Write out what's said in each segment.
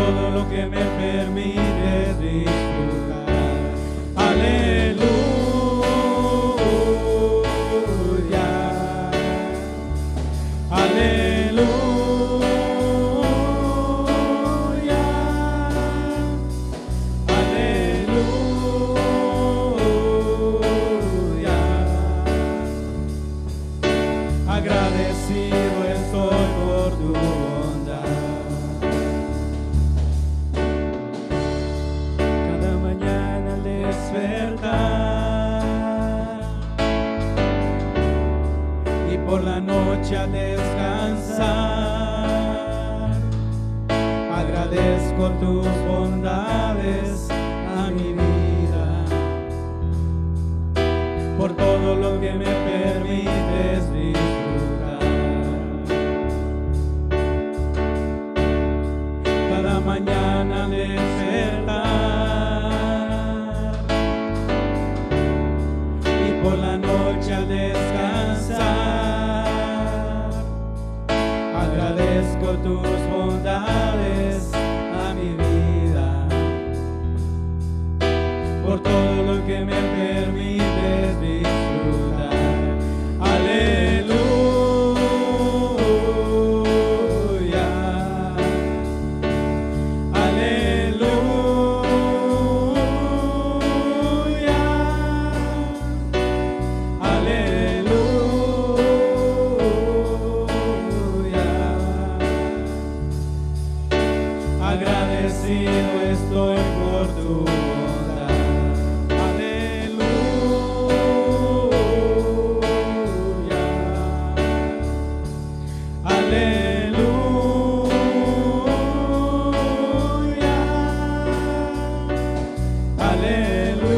todo lo que me permite disfrutar. Aleluya, aleluya, aleluya. Agradecido estoy por tu bondad. Cada mañana al despertar y por la noche al descansar, agradezco tus bondades a mi vida, por todo lo que me permites disfrutar. Cada mañana al despertar y por la noche al descansar, agradezco tus bondades a mi vida, por todo lo que me permites disfrutar. Aleluya, aleluya, aleluya. Agradecido estoy por tu bondad. Aleluya, aleluya, aleluya.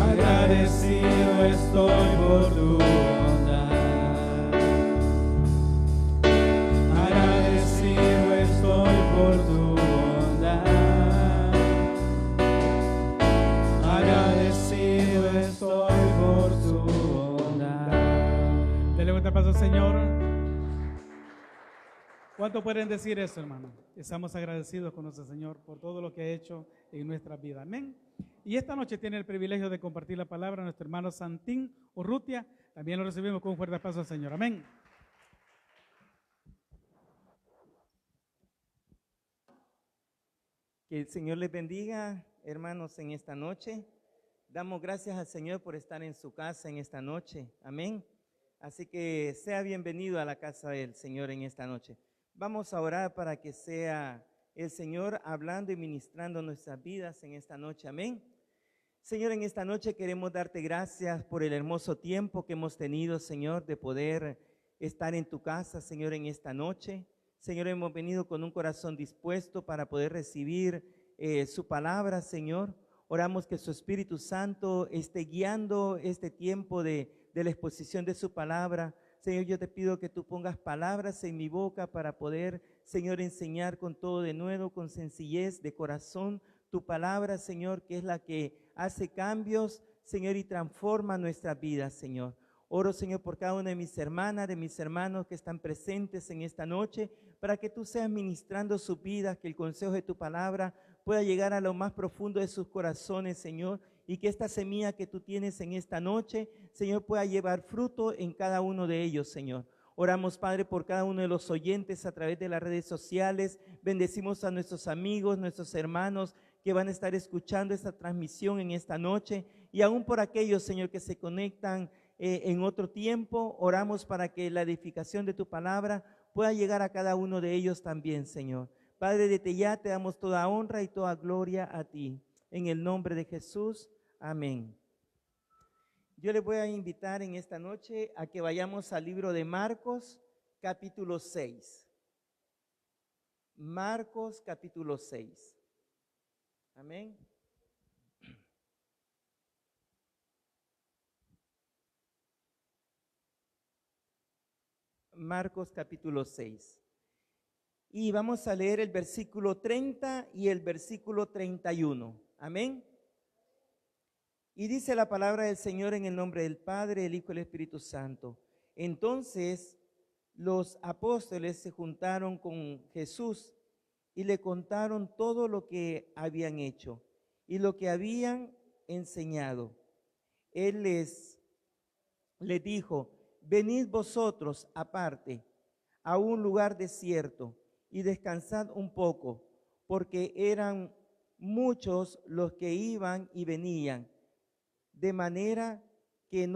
Agradecido estoy por tu bondad. Agradecido estoy por tu bondad. Agradecido estoy por tu bondad. Dele un aplauso al Señor. ¿Cuánto pueden decir eso, hermano? Estamos agradecidos con nuestro Señor por todo lo que ha hecho en nuestra vida. Amén. Y esta noche tiene el privilegio de compartir la palabra a nuestro hermano Santín Urrutia. También lo recibimos con un fuerte aplauso al Señor. Amén. Que el Señor les bendiga, hermanos, en esta noche. Damos gracias al Señor por estar en su casa en esta noche. Amén. Así que sea bienvenido a la casa del Señor en esta noche. Vamos a orar para que sea el Señor hablando y ministrando nuestras vidas en esta noche. Amén. Señor, en esta noche queremos darte gracias por el hermoso tiempo que hemos tenido, Señor, de poder estar en tu casa, Señor, en esta noche. Señor, hemos venido con un corazón dispuesto para poder recibir su palabra, Señor. Oramos que su Espíritu Santo esté guiando este tiempo de la exposición de su palabra. Señor, yo te pido que tú pongas palabras en mi boca para poder, Señor, enseñar con todo de nuevo, con sencillez de corazón, tu palabra, Señor, que es la que hace cambios, Señor, y transforma nuestras vidas, Señor. Oro, Señor, por cada una de mis hermanas, de mis hermanos que están presentes en esta noche, para que tú seas ministrando sus vidas, que el consejo de tu palabra pueda llegar a lo más profundo de sus corazones, Señor, y que esta semilla que tú tienes en esta noche, Señor, pueda llevar fruto en cada uno de ellos, Señor. Oramos, Padre, por cada uno de los oyentes a través de las redes sociales. Bendecimos a nuestros amigos, nuestros hermanos que van a estar escuchando esta transmisión en esta noche, y aún por aquellos, Señor, que se conectan en otro tiempo. Oramos para que la edificación de tu palabra pueda llegar a cada uno de ellos también, Señor. Padre, desde ya te damos toda honra y toda gloria a ti. En el nombre de Jesús, amén. Yo les voy a invitar en esta noche a que vayamos al libro de Marcos, capítulo 6. Marcos, capítulo 6. Amén. Marcos, capítulo 6. Y vamos a leer el versículo 30 y el versículo 31. Amén. Y dice la palabra del Señor en el nombre del Padre, el Hijo y el Espíritu Santo. Entonces los apóstoles se juntaron con Jesús y le contaron todo lo que habían hecho y lo que habían enseñado. Él les dijo: venid vosotros aparte a un lugar desierto y descansad un poco, porque eran muchos los que iban y venían, de manera que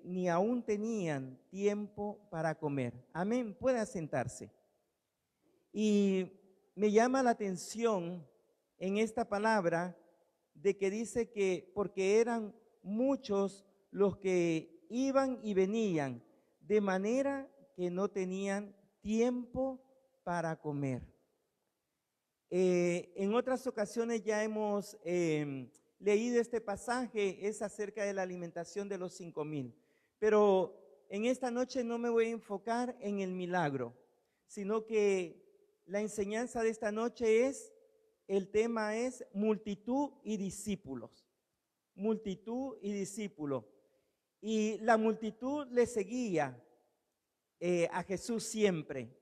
ni aún tenían tiempo para comer. Amén. Puede sentarse. Y me llama la atención en esta palabra de que dice que porque eran muchos los que iban y venían, de manera que no tenían tiempo para comer. En otras ocasiones ya hemos leído este pasaje, es acerca de la alimentación de los 5,000. Pero en esta noche no me voy a enfocar en el milagro, sino que la enseñanza de esta noche el tema es multitud y discípulos. Multitud y discípulos. Y la multitud le seguía a Jesús siempre.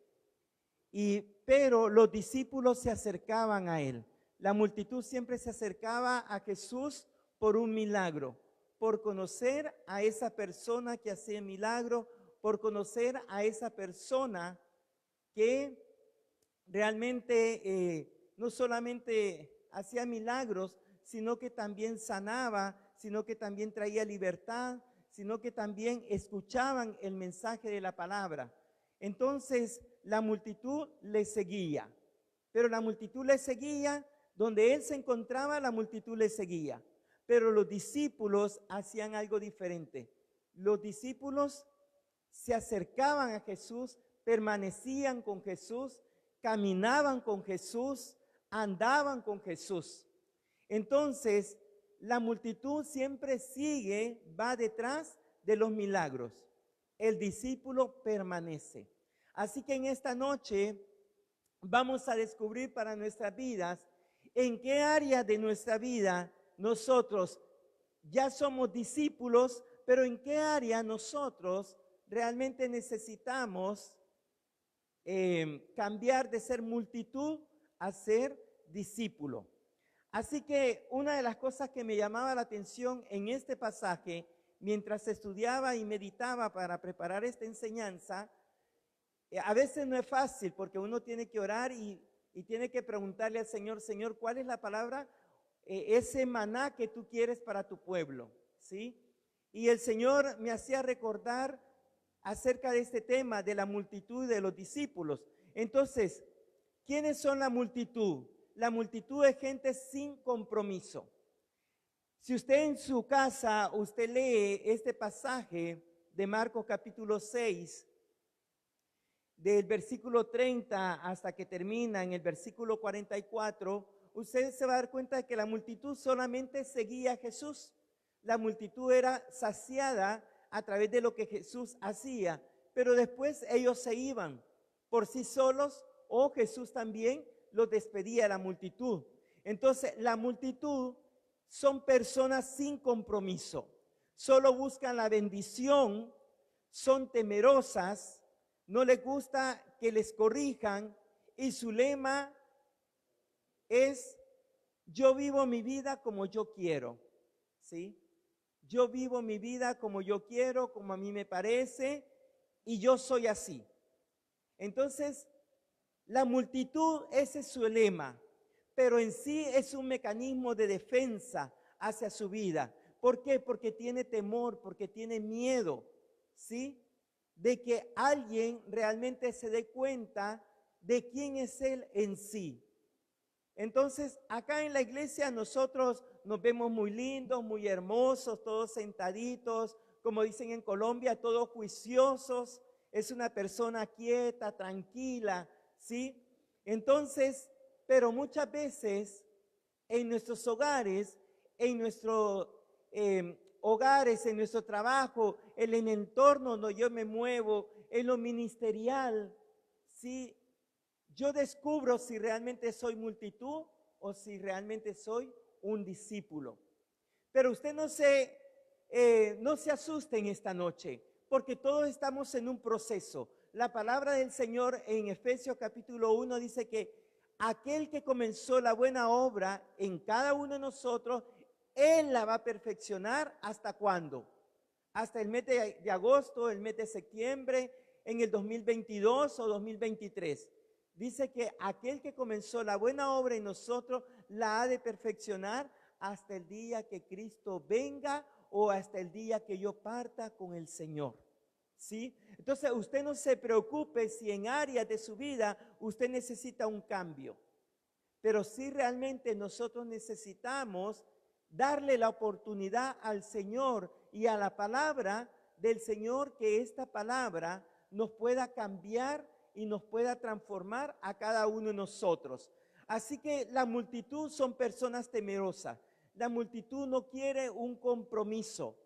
Pero los discípulos se acercaban a él. La multitud siempre se acercaba a Jesús por un milagro, por conocer a esa persona que hacía milagro, por conocer a esa persona que realmente no solamente hacía milagros, sino que también sanaba, sino que también traía libertad, sino que también escuchaban el mensaje de la palabra. Entonces la multitud le seguía, pero la multitud le seguía, donde él se encontraba, la multitud le seguía. Pero los discípulos hacían algo diferente. Los discípulos se acercaban a Jesús, permanecían con Jesús, caminaban con Jesús, andaban con Jesús. Entonces, la multitud siempre va detrás de los milagros. El discípulo permanece. Así que en esta noche vamos a descubrir para nuestras vidas en qué área de nuestra vida nosotros ya somos discípulos, pero en qué área nosotros realmente necesitamos cambiar de ser multitud a ser discípulo. Así que una de las cosas que me llamaba la atención en este pasaje, mientras estudiaba y meditaba para preparar esta enseñanza, a veces no es fácil porque uno tiene que orar y tiene que preguntarle al Señor: Señor, ¿cuál es la palabra, ese maná que tú quieres para tu pueblo? ¿Sí? Y el Señor me hacía recordar acerca de este tema de la multitud de los discípulos. Entonces, ¿quiénes son la multitud? La multitud es gente sin compromiso. Si usted en su casa, usted lee este pasaje de Marcos capítulo 6, del versículo 30 hasta que termina en el versículo 44, usted se va a dar cuenta de que la multitud solamente seguía a Jesús. La multitud era saciada a través de lo que Jesús hacía, pero después ellos se iban por sí solos o Jesús también los despedía a la multitud. Entonces, la multitud son personas sin compromiso, solo buscan la bendición, son temerosas, no les gusta que les corrijan y su lema es: yo vivo mi vida como yo quiero, ¿sí? Yo vivo mi vida como yo quiero, como a mí me parece, y yo soy así. Entonces, la multitud, ese es su lema, pero en sí es un mecanismo de defensa hacia su vida. ¿Por qué? Porque tiene temor, porque tiene miedo, ¿sí? De que alguien realmente se dé cuenta de quién es él en sí. Entonces, acá en la iglesia nosotros nos vemos muy lindos, muy hermosos, todos sentaditos, como dicen en Colombia, todos juiciosos. Es una persona quieta, tranquila, ¿sí? Entonces, pero muchas veces en nuestros hogares, en nuestros hogares, en nuestro trabajo, en el entorno donde yo me muevo, en lo ministerial, ¿sí? Yo descubro si realmente soy multitud o si realmente soy un discípulo. Pero usted no se asuste en esta noche, porque todos estamos en un proceso. La palabra del Señor en Efesios capítulo 1 dice que aquel que comenzó la buena obra en cada uno de nosotros, Él la va a perfeccionar. ¿Hasta cuándo? Hasta el mes de agosto, el mes de septiembre, en el 2022 o 2023. Dice que aquel que comenzó la buena obra en nosotros la ha de perfeccionar hasta el día que Cristo venga o hasta el día que yo parta con el Señor. ¿Sí? Entonces usted no se preocupe si en áreas de su vida usted necesita un cambio, pero sí realmente nosotros necesitamos darle la oportunidad al Señor y a la palabra del Señor, que esta palabra nos pueda cambiar y nos pueda transformar a cada uno de nosotros. Así que la multitud son personas temerosas. La multitud no quiere un compromiso,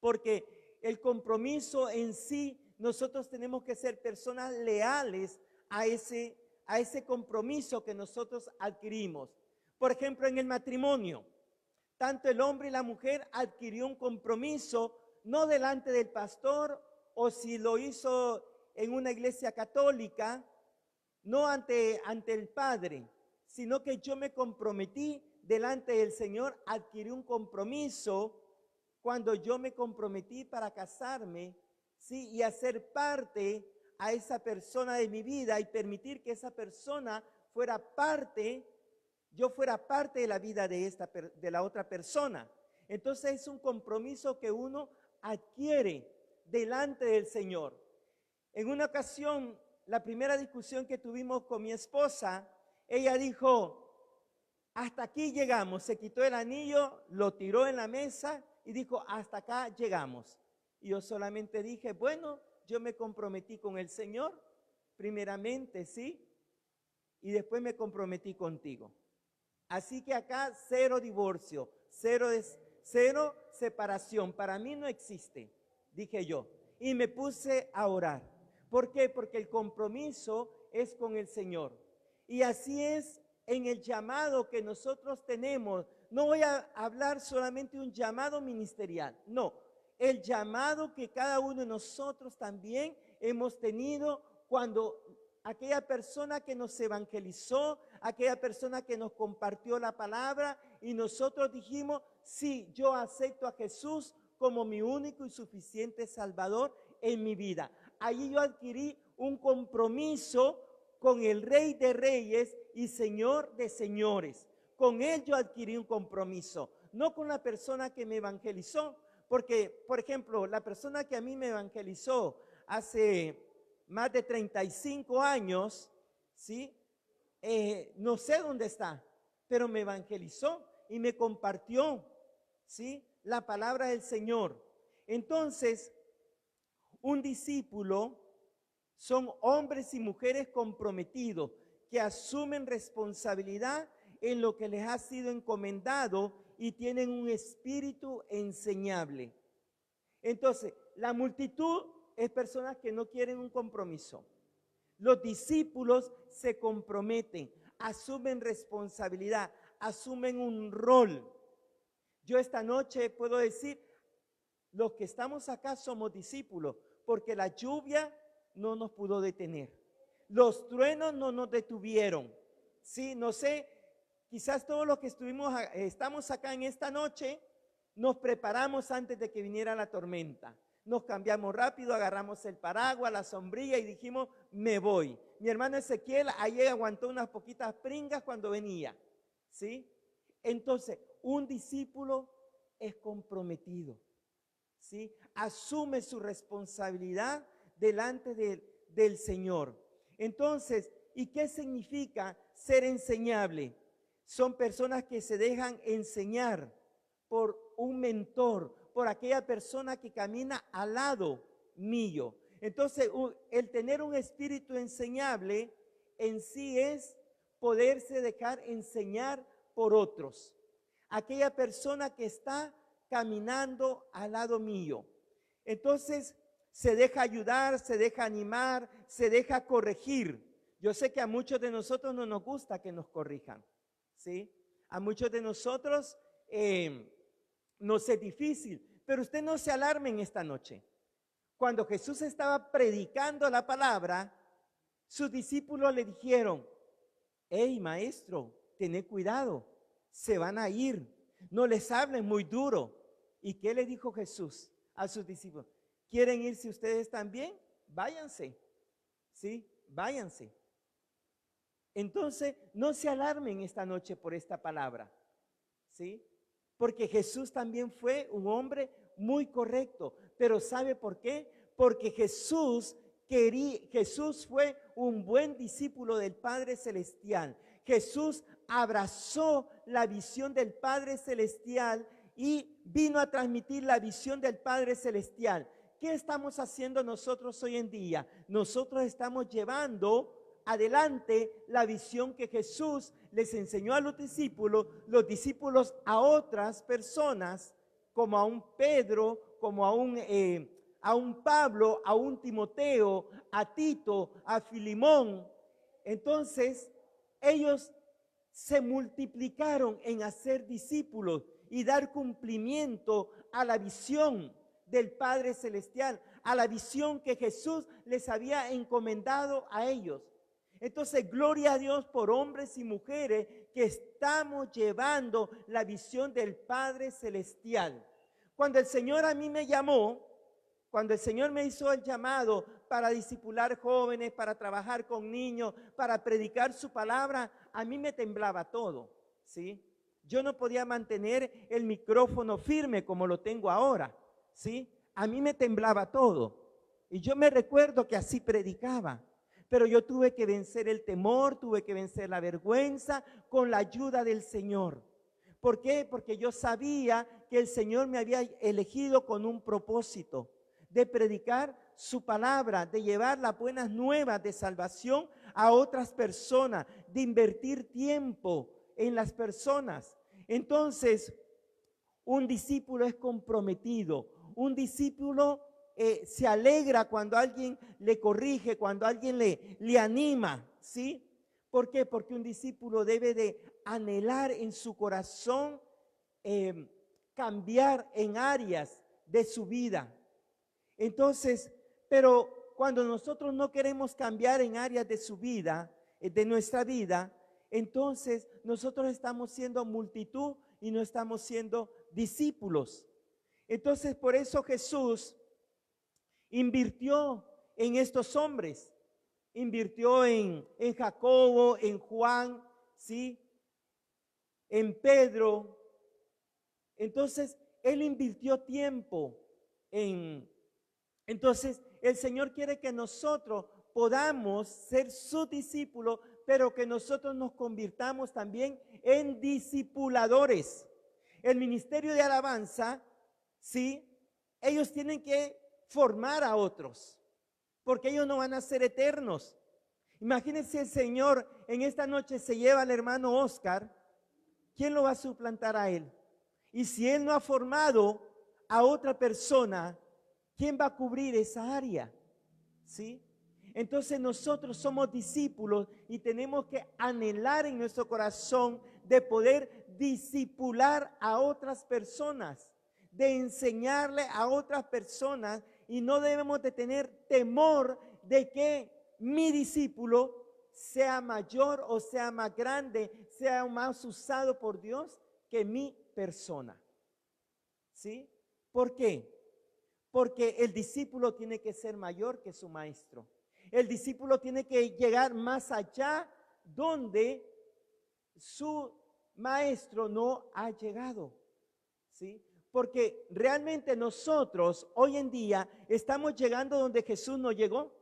porque el compromiso en sí, nosotros tenemos que ser personas leales a ese compromiso que nosotros adquirimos. Por ejemplo, en el matrimonio, tanto el hombre y la mujer adquirió un compromiso, no delante del pastor, o si lo hizo en una iglesia católica, no ante el Padre, sino que yo me comprometí delante del Señor, adquirí un compromiso cuando yo me comprometí para casarme, ¿sí? Y hacer parte a esa persona de mi vida y permitir que esa persona fuera parte, yo fuera parte de la vida de la otra persona. Entonces es un compromiso que uno adquiere delante del Señor. En una ocasión, la primera discusión que tuvimos con mi esposa, ella dijo, hasta aquí llegamos. Se quitó el anillo, lo tiró en la mesa y dijo, hasta acá llegamos. Y yo solamente dije, bueno, yo me comprometí con el Señor, primeramente, ¿sí? Y después me comprometí contigo. Así que acá cero divorcio, cero separación. Para mí no existe, dije yo. Y me puse a orar. ¿Por qué? Porque el compromiso es con el Señor. Y así es en el llamado que nosotros tenemos. No voy a hablar solamente de un llamado ministerial, no. El llamado que cada uno de nosotros también hemos tenido cuando aquella persona que nos evangelizó, aquella persona que nos compartió la palabra y nosotros dijimos, sí, yo acepto a Jesús como mi único y suficiente Salvador en mi vida. Allí yo adquirí un compromiso con el Rey de Reyes y Señor de Señores. Con Él yo adquirí un compromiso, no con la persona que me evangelizó, porque, por ejemplo, la persona que a mí me evangelizó hace más de 35 años, ¿sí? No sé dónde está, pero me evangelizó y me compartió, ¿sí? La palabra del Señor. Entonces, un discípulo son hombres y mujeres comprometidos que asumen responsabilidad en lo que les ha sido encomendado y tienen un espíritu enseñable. Entonces, la multitud es personas que no quieren un compromiso. Los discípulos se comprometen, asumen responsabilidad, asumen un rol. Yo esta noche puedo decir, los que estamos acá somos discípulos, porque la lluvia no nos pudo detener. Los truenos no nos detuvieron. Sí, no sé, quizás todos los que estamos acá en esta noche, nos preparamos antes de que viniera la tormenta. Nos cambiamos rápido, agarramos el paraguas, la sombrilla y dijimos, me voy. Mi hermano Ezequiel ahí aguantó unas poquitas pringas cuando venía, ¿sí? Entonces, un discípulo es comprometido, ¿sí? Asume su responsabilidad delante del Señor. Entonces, ¿y qué significa ser enseñable? Son personas que se dejan enseñar por un mentor, por aquella persona que camina al lado mío. Entonces, el tener un espíritu enseñable en sí es poderse dejar enseñar por otros. Aquella persona que está caminando al lado mío. Entonces, se deja ayudar, se deja animar, se deja corregir. Yo sé que a muchos de nosotros no nos gusta que nos corrijan, ¿sí? A muchos de nosotros nos es difícil, pero usted no se alarme en esta noche. cuando Jesús estaba predicando la palabra, sus discípulos le dijeron: hey, maestro, tened cuidado, se van a ir, no les hablen muy duro. ¿Y qué le dijo Jesús a sus discípulos? ¿Quieren irse ustedes también? Váyanse, ¿sí? Váyanse. Entonces, no se alarmen esta noche por esta palabra, ¿sí? Porque Jesús también fue un hombre muy correcto. Pero ¿sabe por qué? Porque Jesús fue un buen discípulo del Padre Celestial. Jesús abrazó la visión del Padre Celestial y vino a transmitir la visión del Padre Celestial. ¿Qué estamos haciendo nosotros hoy en día? Nosotros estamos llevando adelante la visión que Jesús les enseñó a los discípulos a otras personas, como a un Pedro, como a un Pablo, a un Timoteo, a Tito, a Filimón. Entonces, ellos se multiplicaron en hacer discípulos y dar cumplimiento a la visión del Padre Celestial, a la visión que Jesús les había encomendado a ellos. Entonces, gloria a Dios por hombres y mujeres que estamos llevando la visión del Padre Celestial. Cuando el Señor a mí me llamó, cuando el Señor me hizo el llamado para discipular jóvenes, para trabajar con niños, para predicar su palabra, a mí me temblaba todo, ¿sí? Yo no podía mantener el micrófono firme como lo tengo ahora, ¿sí? A mí me temblaba todo. Y yo me recuerdo que así predicaba. Pero yo tuve que vencer el temor, tuve que vencer la vergüenza con la ayuda del Señor. ¿Por qué? Porque yo sabía que el Señor me había elegido con un propósito de predicar su palabra, de llevar las buenas nuevas de salvación a otras personas, de invertir tiempo en las personas. Entonces, un discípulo es comprometido, un discípulo se alegra cuando alguien le corrige, cuando alguien le anima, ¿sí? ¿Por qué? Porque un discípulo debe de anhelar en su corazón cambiar en áreas de su vida. Entonces, pero cuando nosotros no queremos cambiar en áreas de su vida, de nuestra vida, entonces nosotros estamos siendo multitud y no estamos siendo discípulos. Entonces, por eso Jesús invirtió en estos hombres, invirtió en Jacobo, en Juan, ¿sí? En Pedro. Entonces, Él invirtió tiempo entonces, el Señor quiere que nosotros podamos ser sus discípulos, pero que nosotros nos convirtamos también en discipuladores. El ministerio de alabanza, ¿sí? Ellos tienen que formar a otros, porque ellos no van a ser eternos. Imagínense, el Señor en esta noche se lleva al hermano Oscar, ¿quién lo va a suplantar a él? Y si él no ha formado a otra persona, ¿quién va a cubrir esa área? ¿Sí? Entonces nosotros somos discípulos y tenemos que anhelar en nuestro corazón de poder discipular a otras personas, de enseñarle a otras personas, y no debemos de tener temor de que mi discípulo sea mayor o sea más grande, sea más usado por Dios que mi persona. ¿Sí? ¿Por qué? Porque el discípulo tiene que ser mayor que su maestro. El discípulo tiene que llegar más allá donde su maestro no ha llegado. ¿Sí? Porque realmente nosotros hoy en día estamos llegando donde Jesús no llegó.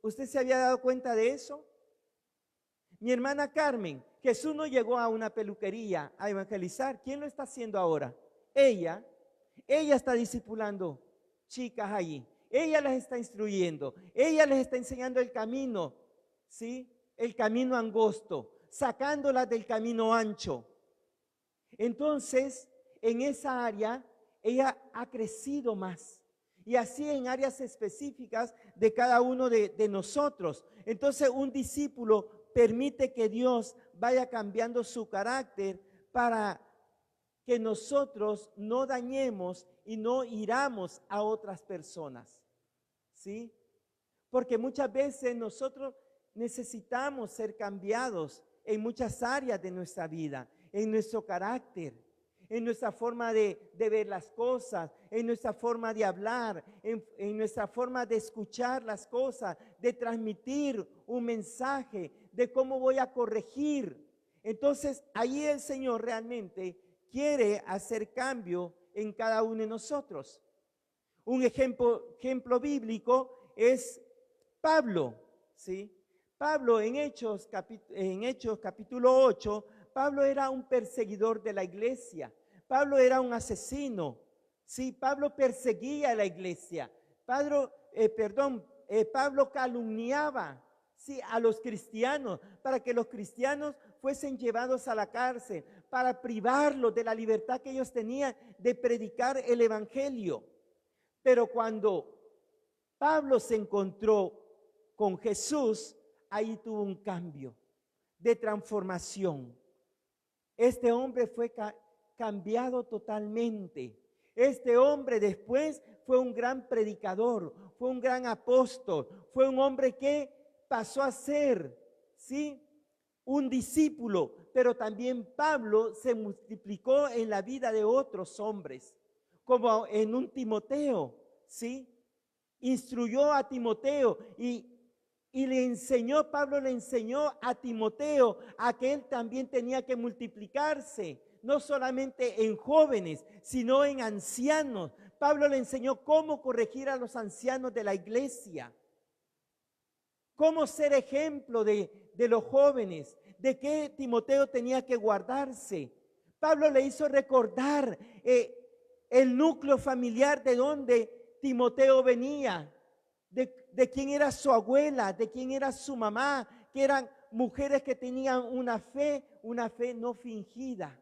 ¿Usted se había dado cuenta de eso? Mi hermana Carmen, Jesús no llegó a una peluquería a evangelizar. ¿Quién lo está haciendo ahora? Ella está discipulando chicas allí. Ella las está instruyendo. Ella les está enseñando el camino, ¿sí? El camino angosto, sacándolas del camino ancho. Entonces, en esa área, ella ha crecido más. Y así en áreas específicas de cada uno de nosotros. Entonces, un discípulo permite que Dios vaya cambiando su carácter para que nosotros no dañemos y no hiramos a otras personas, ¿sí? Porque muchas veces nosotros necesitamos ser cambiados en muchas áreas de nuestra vida, en nuestro carácter, en nuestra forma de ver las cosas, en nuestra forma de hablar, en nuestra forma de escuchar las cosas, de transmitir un mensaje, de cómo voy a corregir. Entonces, ahí el Señor realmente quiere hacer cambio en cada uno de nosotros. Un ejemplo bíblico es Pablo, ¿sí? Pablo en Hechos capítulo 8, Pablo era un perseguidor de la iglesia. Pablo era un asesino, ¿sí? Pablo perseguía a la iglesia. Pablo calumniaba, ¿sí?, a los cristianos para que los cristianos fuesen llevados a la cárcel, para privarlos de la libertad que ellos tenían de predicar el evangelio. Pero cuando Pablo se encontró con Jesús, ahí tuvo un cambio de transformación. Este hombre fue cambiado totalmente. Este hombre después fue un gran predicador, fue un gran apóstol, fue un hombre que pasó a ser, ¿sí?, un discípulo. Pero también Pablo se multiplicó en la vida de otros hombres, como en un Timoteo, ¿sí? Instruyó a Timoteo y Pablo le enseñó a Timoteo a que él también tenía que multiplicarse, no solamente en jóvenes, sino en ancianos. Pablo le enseñó cómo corregir a los ancianos de la iglesia, cómo ser ejemplo de los jóvenes, de qué Timoteo tenía que guardarse. Pablo le hizo recordar el núcleo familiar de donde Timoteo venía, de quién era su abuela, de quién era su mamá, que eran mujeres que tenían una fe no fingida.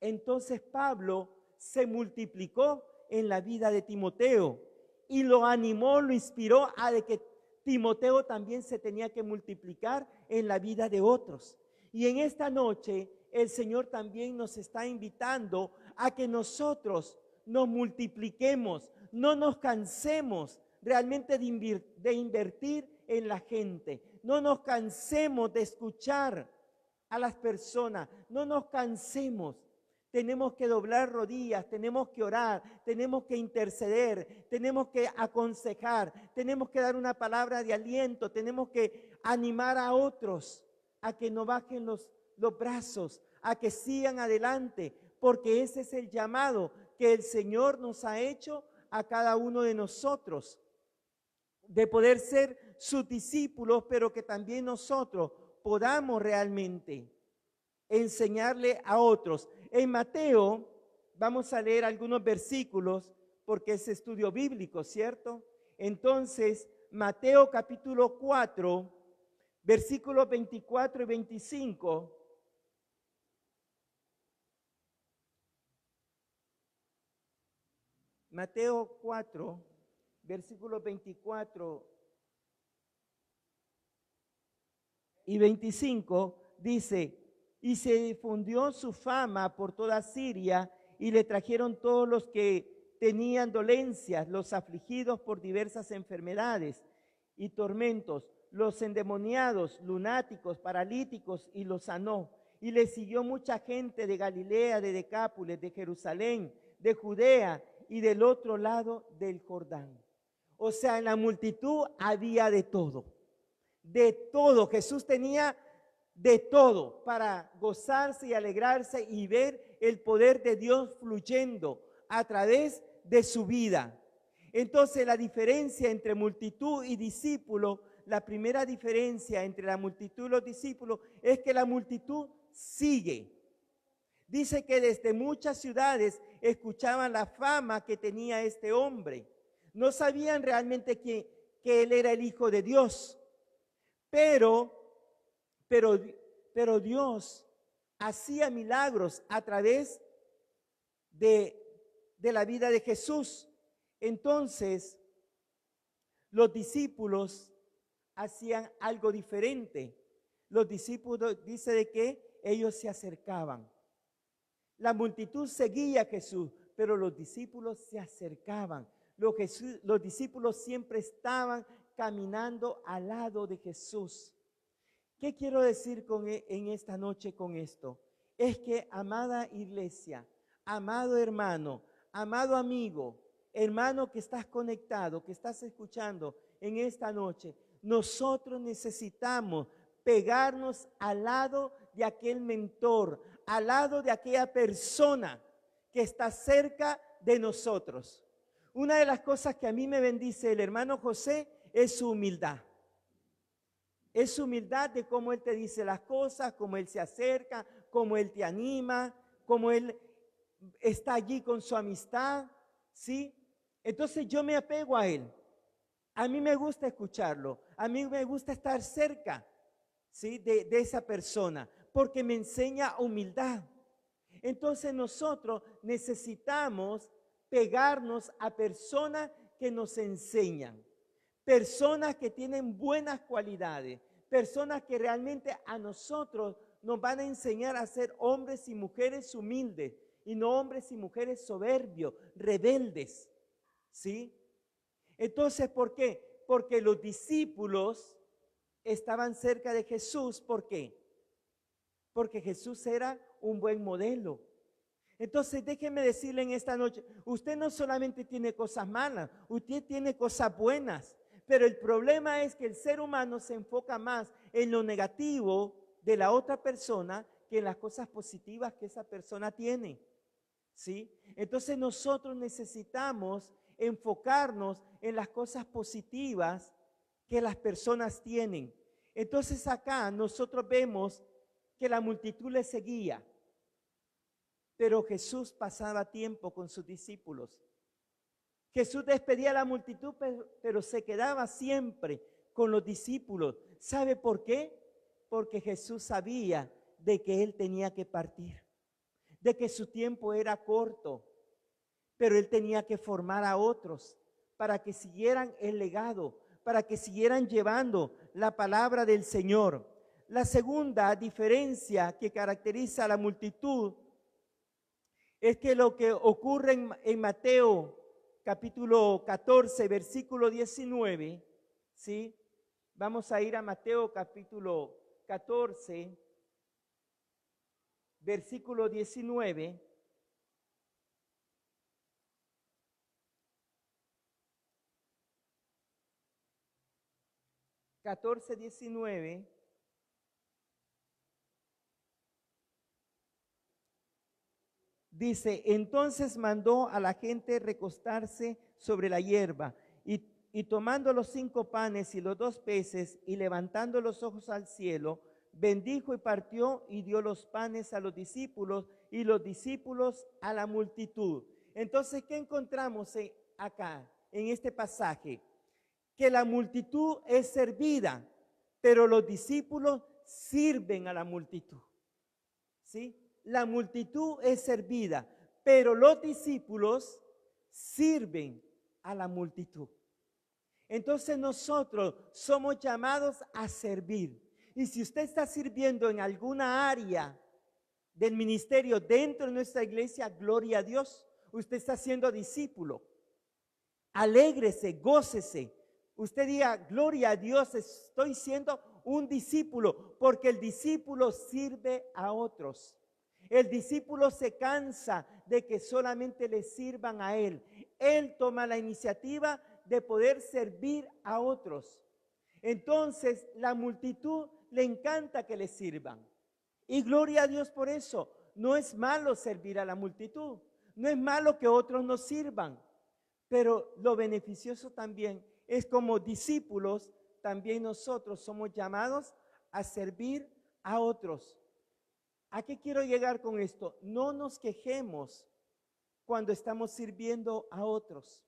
Entonces Pablo se multiplicó en la vida de Timoteo y lo animó, lo inspiró a de que Timoteo también se tenía que multiplicar en la vida de otros. Y en esta noche el Señor también nos está invitando a que nosotros nos multipliquemos, no nos cansemos realmente de invertir en la gente, no nos cansemos de escuchar a las personas, no nos cansemos. Tenemos que doblar rodillas, tenemos que orar, tenemos que interceder, tenemos que aconsejar, tenemos que dar una palabra de aliento, tenemos que animar a otros a que no bajen los brazos, a que sigan adelante, porque ese es el llamado que el Señor nos ha hecho a cada uno de nosotros, de poder ser sus discípulos, pero que también nosotros podamos realmente enseñarle a otros. En Mateo, vamos a leer algunos versículos porque es estudio bíblico, ¿cierto? Entonces, Mateo capítulo 4, versículos 24 y 25. Mateo 4, versículos 24 y 25 dice: y se difundió su fama por toda Siria, y le trajeron todos los que tenían dolencias, los afligidos por diversas enfermedades y tormentos, los endemoniados, lunáticos, paralíticos, y los sanó. Y le siguió mucha gente de Galilea, de Decápolis, de Jerusalén, de Judea y del otro lado del Jordán. O sea, en la multitud había de todo. De todo. Jesús tenía de todo para gozarse y alegrarse y ver el poder de Dios fluyendo a través de su vida. Entonces, la diferencia entre multitud y discípulo, la primera diferencia entre la multitud y los discípulos es que la multitud sigue. Dice que desde muchas ciudades escuchaban la fama que tenía este hombre. No sabían realmente que él era el Hijo de Dios, pero Dios hacía milagros a través de la vida de Jesús. Entonces, los discípulos hacían algo diferente. Los discípulos, dice de que ellos se acercaban. La multitud seguía a Jesús, pero los discípulos se acercaban. Los discípulos siempre estaban caminando al lado de Jesús. ¿Qué quiero decir en esta noche con esto? Es que, amada iglesia, amado hermano, amado amigo, hermano que estás conectado, que estás escuchando en esta noche, nosotros necesitamos pegarnos al lado de aquel mentor, al lado de aquella persona que está cerca de nosotros. Una de las cosas que a mí me bendice el hermano José es su humildad. Es su humildad de cómo él te dice las cosas, cómo él se acerca, cómo él te anima, cómo él está allí con su amistad, ¿sí? Entonces yo me apego a él. A mí me gusta escucharlo, a mí me gusta estar cerca, ¿sí? de esa persona, porque me enseña humildad. Entonces nosotros necesitamos pegarnos a personas que nos enseñan, personas que tienen buenas cualidades, personas que realmente a nosotros nos van a enseñar a ser hombres y mujeres humildes y no hombres y mujeres soberbios, rebeldes, ¿sí? Entonces, ¿por qué? Porque los discípulos estaban cerca de Jesús. ¿Por qué? Porque Jesús era un buen modelo. Entonces, déjeme decirle en esta noche, usted no solamente tiene cosas malas, usted tiene cosas buenas, pero el problema es que el ser humano se enfoca más en lo negativo de la otra persona que en las cosas positivas que esa persona tiene, ¿sí? Entonces nosotros necesitamos enfocarnos en las cosas positivas que las personas tienen. Entonces acá nosotros vemos que la multitud le seguía, pero Jesús pasaba tiempo con sus discípulos. Jesús despedía a la multitud, pero se quedaba siempre con los discípulos. ¿Sabe por qué? Porque Jesús sabía de que él tenía que partir, de que su tiempo era corto, pero él tenía que formar a otros para que siguieran el legado, para que siguieran llevando la palabra del Señor. La segunda diferencia que caracteriza a la multitud es que lo que ocurre en Mateo capítulo 14, versículo 19, ¿sí? Vamos a ir a Mateo capítulo 14, versículo 19. Dice, entonces mandó a la gente recostarse sobre la hierba y tomando los 5 panes y los 2 peces y levantando los ojos al cielo, bendijo y partió y dio los panes a los discípulos y los discípulos a la multitud. Entonces, ¿qué encontramos acá en este pasaje? Que la multitud es servida, pero los discípulos sirven a la multitud, ¿sí? La multitud es servida, pero los discípulos sirven a la multitud. Entonces nosotros somos llamados a servir. Y si usted está sirviendo en alguna área del ministerio dentro de nuestra iglesia, gloria a Dios, usted está siendo discípulo. Alégrese, gócese. Usted diga, gloria a Dios, estoy siendo un discípulo, porque el discípulo sirve a otros. El discípulo se cansa de que solamente le sirvan a él. Él toma la iniciativa de poder servir a otros. Entonces, la multitud le encanta que le sirvan. Y gloria a Dios por eso. No es malo servir a la multitud. No es malo que otros nos sirvan. Pero lo beneficioso también es como discípulos, también nosotros somos llamados a servir a otros. ¿A qué quiero llegar con esto? No nos quejemos cuando estamos sirviendo a otros.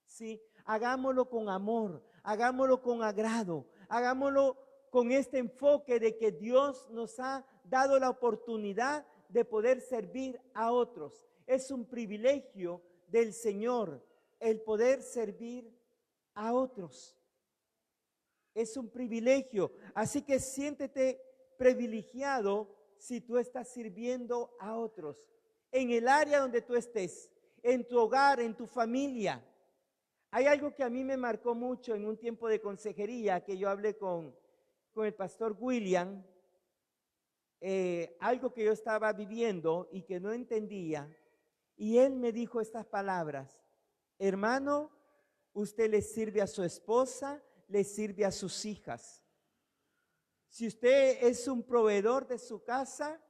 ¿Sí? Hagámoslo con amor, hagámoslo con agrado, hagámoslo con este enfoque de que Dios nos ha dado la oportunidad de poder servir a otros. Es un privilegio del Señor el poder servir a otros. Es un privilegio. Así que siéntete privilegiado si tú estás sirviendo a otros, en el área donde tú estés, en tu hogar, en tu familia. Hay algo que a mí me marcó mucho en un tiempo de consejería que yo hablé con el pastor William, algo que yo estaba viviendo y que no entendía, y él me dijo estas palabras: hermano, usted le sirve a su esposa, le sirve a sus hijas. Si usted es un proveedor de su casa,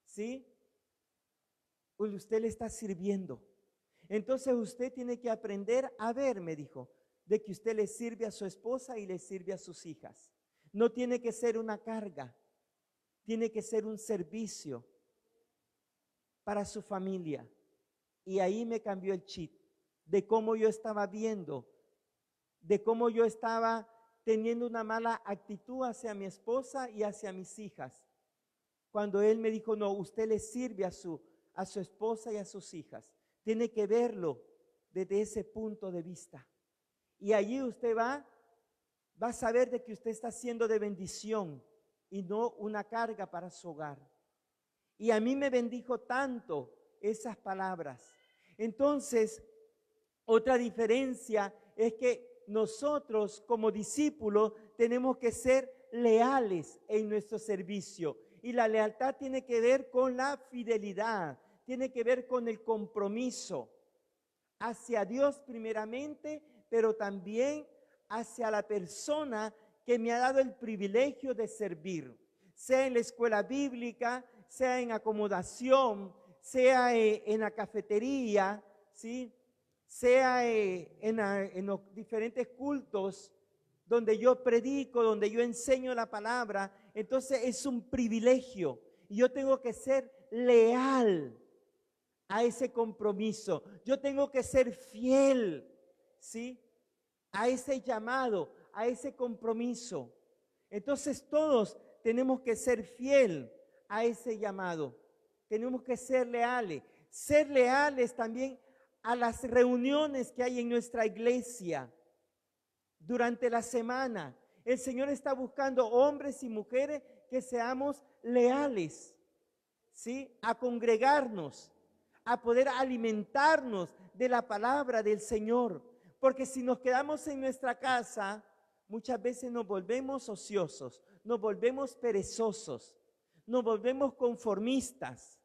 ¿sí? Pues usted le está sirviendo. Entonces usted tiene que aprender a ver, me dijo, de que usted le sirve a su esposa y le sirve a sus hijas. No tiene que ser una carga, tiene que ser un servicio para su familia. Y ahí me cambió el chip de cómo yo estaba viendo, de cómo yo estaba teniendo una mala actitud hacia mi esposa y hacia mis hijas. Cuando él me dijo, no, usted le sirve a su esposa y a sus hijas. Tiene que verlo desde ese punto de vista. Y allí usted va a saber de que usted está siendo de bendición y no una carga para su hogar. Y a mí me bendijo tanto esas palabras. Entonces, otra diferencia es que nosotros como discípulos tenemos que ser leales en nuestro servicio. Y la lealtad tiene que ver con la fidelidad, tiene que ver con el compromiso hacia Dios primeramente, pero también hacia la persona que me ha dado el privilegio de servir, sea en la escuela bíblica, sea en acomodación, sea en la cafetería, ¿sí? Sea en los diferentes cultos donde yo predico, donde yo enseño la palabra. Entonces es un privilegio y yo tengo que ser leal a ese compromiso. Yo tengo que ser fiel, ¿sí? A ese llamado, a ese compromiso. Entonces todos tenemos que ser fiel a ese llamado. Tenemos que ser leales también a las reuniones que hay en nuestra iglesia durante la semana. El Señor está buscando hombres y mujeres que seamos leales, ¿sí? A congregarnos, a poder alimentarnos de la palabra del Señor. Porque si nos quedamos en nuestra casa, muchas veces nos volvemos ociosos, nos volvemos perezosos, nos volvemos conformistas,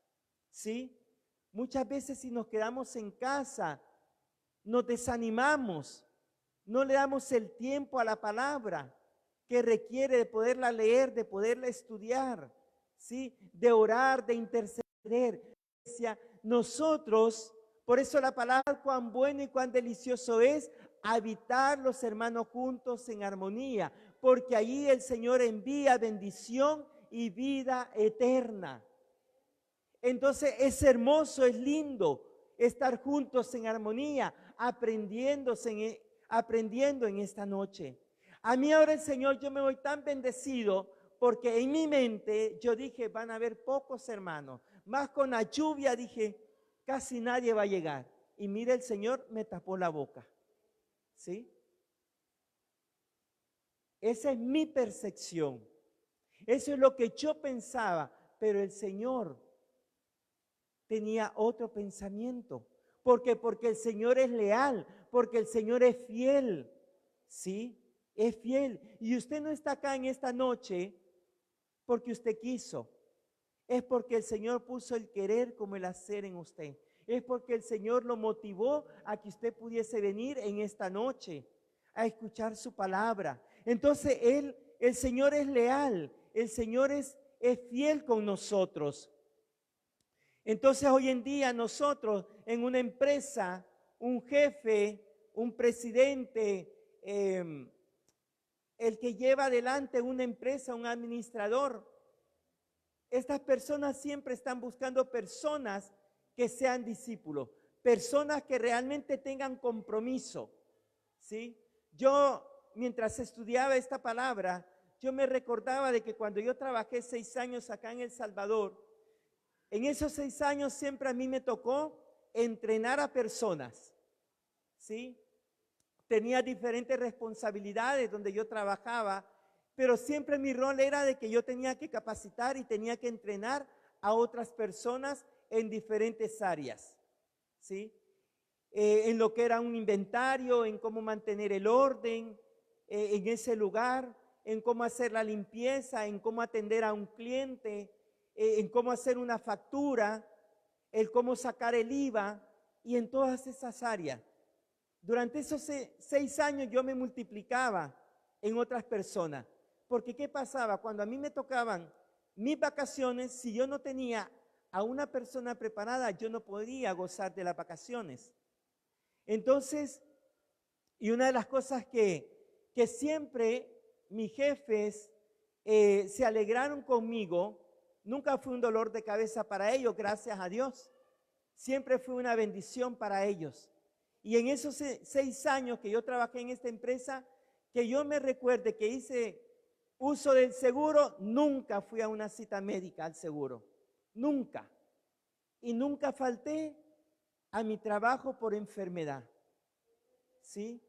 ¿sí? Muchas veces si nos quedamos en casa, nos desanimamos, no le damos el tiempo a la palabra que requiere de poderla leer, de poderla estudiar, ¿sí? De orar, de interceder. Nosotros, por eso la palabra, cuán bueno y cuán delicioso es habitar los hermanos juntos en armonía, porque allí el Señor envía bendición y vida eterna. Entonces es hermoso, es lindo estar juntos en armonía, aprendiendo en esta noche. A mí ahora el Señor, yo me voy tan bendecido porque en mi mente yo dije, van a haber pocos hermanos. Más con la lluvia dije, casi nadie va a llegar. Y mire, el Señor me tapó la boca. ¿Sí? Esa es mi percepción. Eso es lo que yo pensaba, pero el Señor tenía otro pensamiento. Porque el Señor es leal, porque el Señor es fiel. ¿Sí? Es fiel. Y usted no está acá en esta noche porque usted quiso. Es porque el Señor puso el querer como el hacer en usted. Es porque el Señor lo motivó a que usted pudiese venir en esta noche a escuchar su palabra. Entonces el Señor es leal, el Señor es fiel con nosotros. Entonces hoy en día nosotros en una empresa, un jefe, un presidente, el que lleva adelante una empresa, un administrador, estas personas siempre están buscando personas que sean discípulos, personas que realmente tengan compromiso, ¿sí? Yo, mientras estudiaba esta palabra, yo me recordaba de que cuando yo trabajé 6 años acá en El Salvador, en esos 6 años siempre a mí me tocó entrenar a personas, ¿sí? Tenía diferentes responsabilidades donde yo trabajaba, pero siempre mi rol era de que yo tenía que capacitar y tenía que entrenar a otras personas en diferentes áreas, ¿sí? En lo que era un inventario, en cómo mantener el orden en ese lugar, en cómo hacer la limpieza, en cómo atender a un cliente, en cómo hacer una factura, el cómo sacar el IVA y en todas esas áreas. Durante esos 6 años yo me multiplicaba en otras personas. Porque ¿qué pasaba? Cuando a mí me tocaban mis vacaciones, si yo no tenía a una persona preparada, yo no podía gozar de las vacaciones. Entonces, y una de las cosas que siempre mis jefes se alegraron conmigo, nunca fue un dolor de cabeza para ellos, gracias a Dios. Siempre fue una bendición para ellos. Y en esos 6 años que yo trabajé en esta empresa, que yo me recuerde que hice uso del seguro, nunca fui a una cita médica al seguro. Nunca. Y nunca falté a mi trabajo por enfermedad. ¿Sí?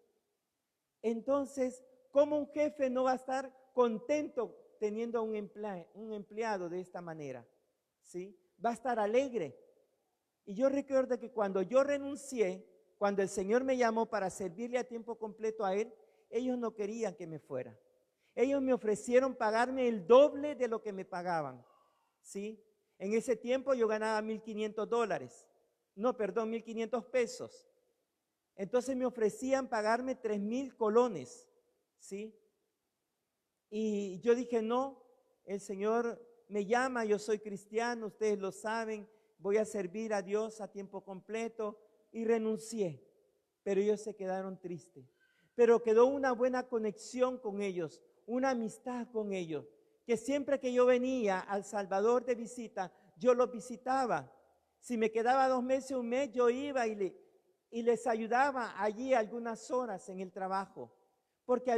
Entonces, ¿cómo un jefe no va a estar contento teniendo un empleado de esta manera? ¿Sí? Va a estar alegre. Y yo recuerdo que cuando yo renuncié, cuando el Señor me llamó para servirle a tiempo completo a Él, ellos no querían que me fuera. Ellos me ofrecieron pagarme el doble de lo que me pagaban. ¿Sí? En ese tiempo yo ganaba $1,500. No, perdón, 1,500 pesos. Entonces me ofrecían pagarme 3,000 colones. ¿Sí? Y yo dije, no, el Señor me llama, yo soy cristiano, ustedes lo saben, voy a servir a Dios a tiempo completo, y renuncié. Pero ellos se quedaron tristes. Pero quedó una buena conexión con ellos, una amistad con ellos, que siempre que yo venía a El Salvador de visita, yo los visitaba. Si me quedaba 2 meses, 1 mes, yo iba y les ayudaba allí algunas horas en el trabajo, porque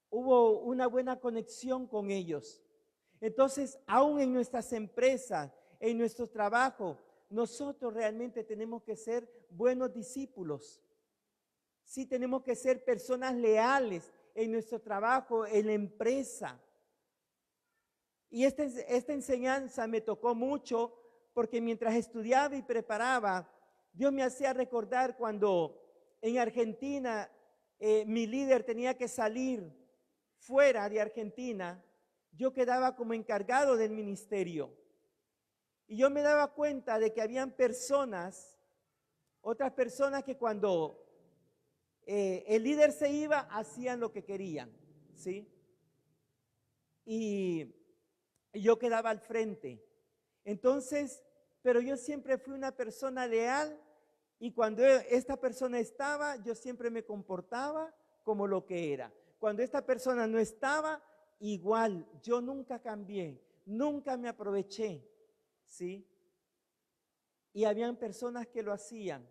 hubo una buena conexión con ellos. Entonces, aún en nuestras empresas, en nuestro trabajo, nosotros realmente tenemos que ser buenos discípulos. Sí, tenemos que ser personas leales en nuestro trabajo, en la empresa. Y esta enseñanza me tocó mucho porque mientras estudiaba y preparaba, Dios me hacía recordar cuando en Argentina mi líder tenía que salir fuera de Argentina, yo quedaba como encargado del ministerio. Y yo me daba cuenta de que habían otras personas que cuando el líder se iba, hacían lo que querían, ¿sí? Y yo quedaba al frente. Entonces, pero yo siempre fui una persona leal y cuando esta persona estaba, yo siempre me comportaba como lo que era. Cuando esta persona no estaba, igual, yo nunca cambié, nunca me aproveché, ¿sí? Y habían personas que lo hacían.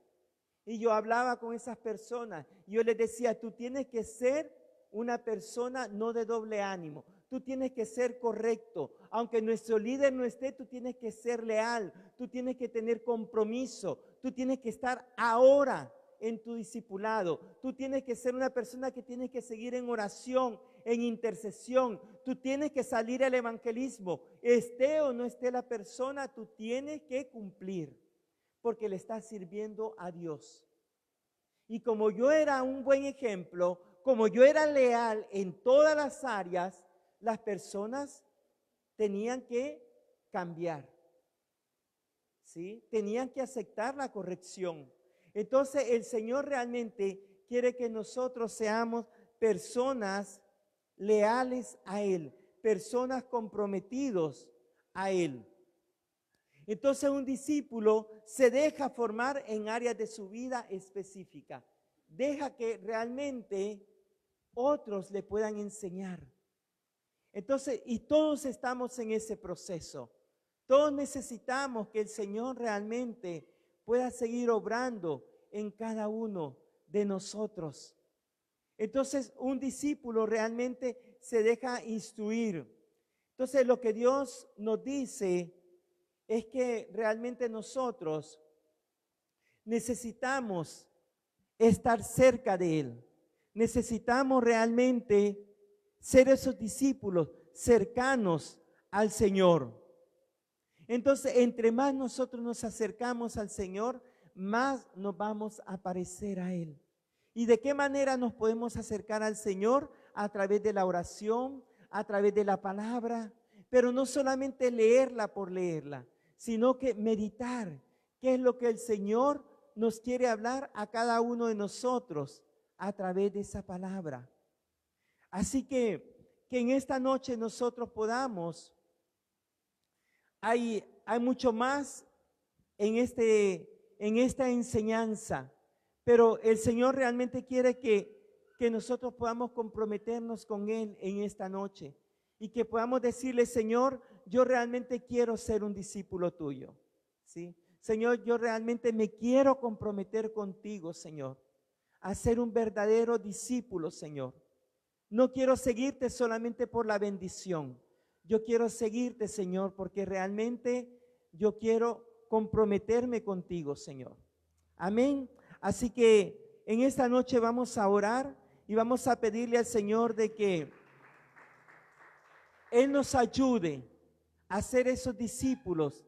Y yo hablaba con esas personas. Y yo les decía, tú tienes que ser una persona no de doble ánimo. Tú tienes que ser correcto. Aunque nuestro líder no esté, tú tienes que ser leal. Tú tienes que tener compromiso. Tú tienes que estar ahora en tu discipulado. Tú tienes que ser una persona que tienes que seguir en oración, en intercesión. Tú tienes que salir al evangelismo. Esté o no esté la persona, tú tienes que cumplir, porque le estás sirviendo a Dios. Y como yo era un buen ejemplo, como yo era leal en todas las áreas, las personas tenían que cambiar, ¿sí? Tenían que aceptar la corrección. Entonces el Señor realmente quiere que nosotros seamos personas leales a Él, personas comprometidos a Él. Entonces un discípulo se deja formar en áreas de su vida específica. Deja que realmente otros le puedan enseñar. Entonces, y todos estamos en ese proceso. Todos necesitamos que el Señor realmente pueda seguir obrando en cada uno de nosotros. Entonces, un discípulo realmente se deja instruir. Entonces, lo que Dios nos dice es que realmente nosotros necesitamos estar cerca de Él. Necesitamos realmente ser esos discípulos cercanos al Señor. Entonces, entre más nosotros nos acercamos al Señor, más nos vamos a parecer a Él. ¿Y de qué manera nos podemos acercar al Señor? A través de la oración, a través de la palabra, pero no solamente leerla por leerla, sino que meditar qué es lo que el Señor nos quiere hablar a cada uno de nosotros a través de esa palabra. Así que en esta noche nosotros podamos, hay mucho más en esta enseñanza, pero el Señor realmente quiere que nosotros podamos comprometernos con Él en esta noche y que podamos decirle: Señor, yo realmente quiero ser un discípulo tuyo, ¿sí? Señor, yo realmente me quiero comprometer contigo, Señor, a ser un verdadero discípulo, Señor. No quiero seguirte solamente por la bendición. Yo quiero seguirte, Señor, porque realmente yo quiero comprometerme contigo, Señor. Amén. Así que en esta noche vamos a orar y vamos a pedirle al Señor de que Él nos ayude a ser esos discípulos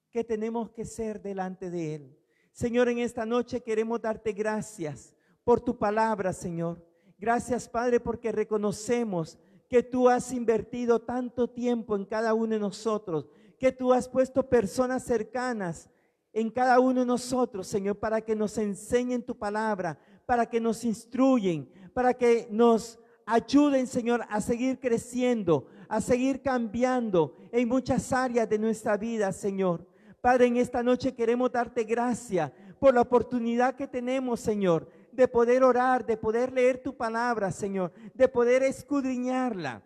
que tenemos que ser delante de Él. Señor, en esta noche queremos darte gracias por tu palabra, Señor. Gracias, Padre, porque reconocemos que tú has invertido tanto tiempo en cada uno de nosotros, que tú has puesto personas cercanas en cada uno de nosotros, Señor, para que nos enseñen tu palabra, para que nos instruyen, para que nos ayuden, Señor, a seguir creciendo, a seguir cambiando en muchas áreas de nuestra vida, Señor. Padre, en esta noche queremos darte gracias por la oportunidad que tenemos, Señor, de poder orar, de poder leer tu palabra, Señor, de poder escudriñarla,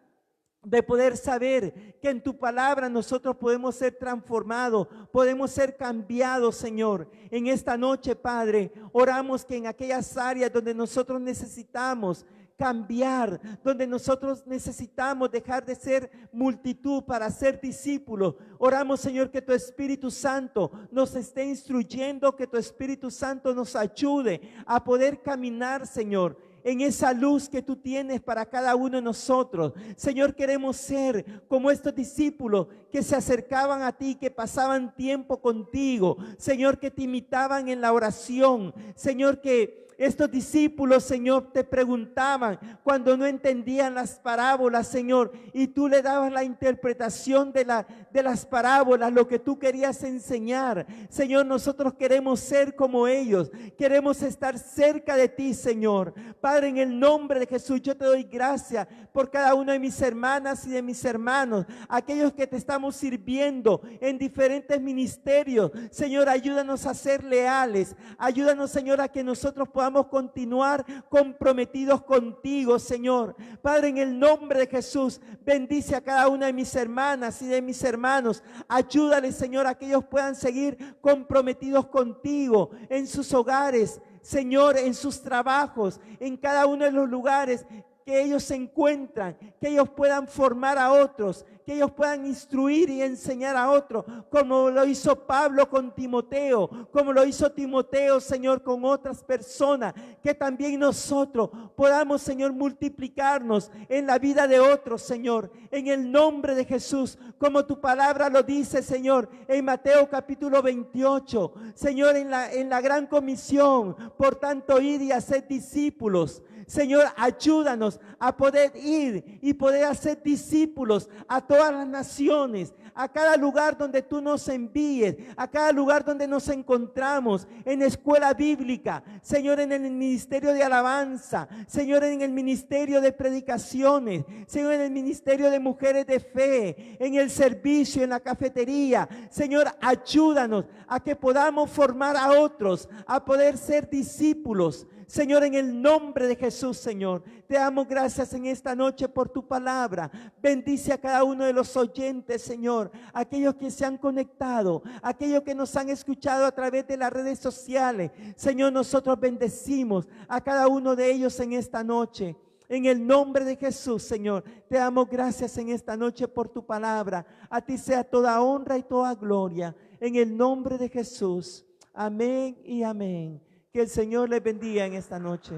de poder saber que en tu palabra nosotros podemos ser transformados, podemos ser cambiados, Señor. En esta noche, Padre, oramos que en aquellas áreas donde nosotros necesitamos cambiar, donde nosotros necesitamos dejar de ser multitud para ser discípulos, oramos, Señor, que tu Espíritu Santo nos esté instruyendo, que tu Espíritu Santo nos ayude a poder caminar, Señor, en esa luz que tú tienes para cada uno de nosotros. Señor, queremos ser como estos discípulos que se acercaban a ti, que pasaban tiempo contigo, Señor, que te imitaban en la oración, Señor, que estos discípulos, Señor, te preguntaban cuando no entendían las parábolas, Señor, y tú le dabas la interpretación de las parábolas, lo que tú querías enseñar. Señor, nosotros queremos ser como ellos, queremos estar cerca de ti, Señor. Padre, en el nombre de Jesús, yo te doy gracias por cada una de mis hermanas y de mis hermanos, aquellos que te estamos sirviendo en diferentes ministerios. Señor, ayúdanos a ser leales, ayúdanos, Señor, a que nosotros podamos continuar comprometidos contigo, Señor. Padre, en el nombre de Jesús, bendice a cada una de mis hermanas y de mis hermanos. Ayúdales, Señor, a que ellos puedan seguir comprometidos contigo en sus hogares, Señor, en sus trabajos, en cada uno de los lugares que ellos se encuentran, que ellos puedan formar a otros, que ellos puedan instruir y enseñar a otros, como lo hizo Pablo con Timoteo, como lo hizo Timoteo, Señor, con otras personas, que también nosotros podamos, Señor, multiplicarnos en la vida de otros, Señor, en el nombre de Jesús, como tu palabra lo dice, Señor, en Mateo capítulo 28, Señor, en la gran comisión, por tanto, id y haced discípulos. Señor, ayúdanos a poder ir y poder hacer discípulos a todas las naciones, a cada lugar donde tú nos envíes, a cada lugar donde nos encontramos, en escuela bíblica, Señor, en el ministerio de alabanza, Señor, en el ministerio de predicaciones, Señor, en el ministerio de mujeres de fe, en el servicio, en la cafetería. Señor, ayúdanos a que podamos formar a otros, a poder ser discípulos. Señor, en el nombre de Jesús, Señor, te damos gracias en esta noche por tu palabra. Bendice a cada uno de los oyentes, Señor, aquellos que se han conectado, aquellos que nos han escuchado a través de las redes sociales. Señor, nosotros bendecimos a cada uno de ellos en esta noche. En el nombre de Jesús, Señor, te damos gracias en esta noche por tu palabra. A ti sea toda honra y toda gloria. En el nombre de Jesús. Amén y amén. Que el Señor les bendiga en esta noche.